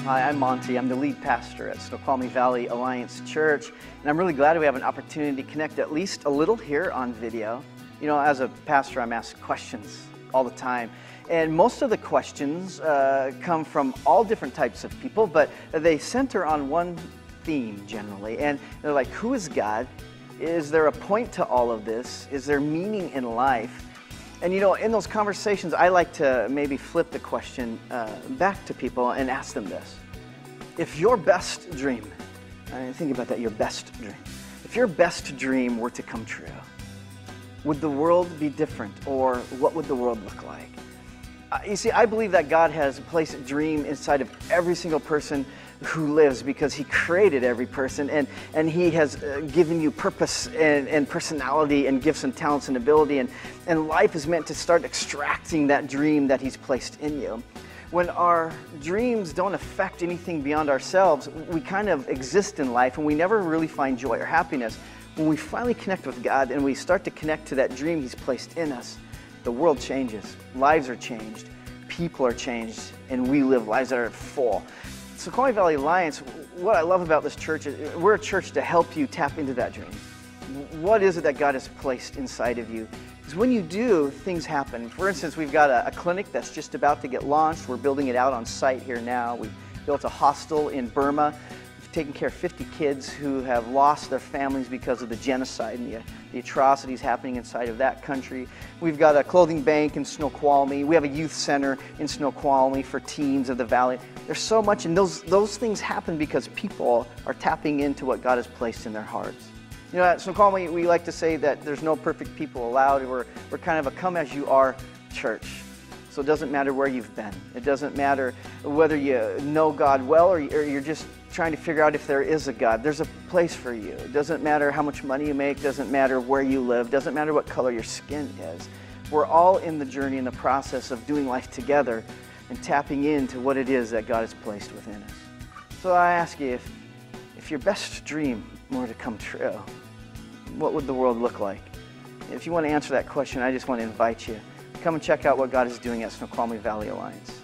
Hi, I'm Monty. I'm the lead pastor at Snoqualmie Valley Alliance Church, and I'm really glad we have an opportunity to connect at least a little here on video. You know, as a pastor, I'm asked questions all the time, and most of the questions come from all different types of people, but they center on one theme generally, and they're like, who is God? Is there a point to all of this? Is there meaning in life? And you know, in those conversations, I like to maybe flip the question back to people and ask them this. If your best dream, think about that, your best dream. If your best dream were to come true, would the world be different, or what would the world look like? You see, I believe that God has placed a dream inside of every single person who lives, because He created every person, and He has given you purpose and personality and gifts and talents and ability, and life is meant to start extracting that dream that He's placed in you. When our dreams don't affect anything beyond ourselves, we kind of exist in life and we never really find joy or happiness. When we finally connect with God and we start to connect to that dream He's placed in us, the world changes, lives are changed, people are changed, and we live lives that are full. Snoqualmie Valley Alliance, what I love about this church is we're a church to help you tap into that dream. What is it that God has placed inside of you? Because when you do, things happen. For instance, we've got a clinic that's just about to get launched. We're building it out on site here now. We built a hostel in Burma. We've taken care of 50 kids who have lost their families because of the genocide and the atrocities happening inside of that country. We've got a clothing bank in Snoqualmie. We have a youth center in Snoqualmie for teens of the valley. There's so much, and those things happen because people are tapping into what God has placed in their hearts. You know, at Snoqualmie, we like to say that there's no perfect people allowed. We're kind of a come-as-you-are church. So it doesn't matter where you've been. It doesn't matter whether you know God well or you're just trying to figure out if there is a God. There's a place for you. It doesn't matter how much money you make. It doesn't matter where you live. It doesn't matter what color your skin is. We're all in the journey, in the process of doing life together and tapping into what it is that God has placed within us. So I ask you, if your best dream were to come true, what would the world look like? If you want to answer that question, I just want to invite you. Come and check out what God is doing at Snoqualmie Valley Alliance.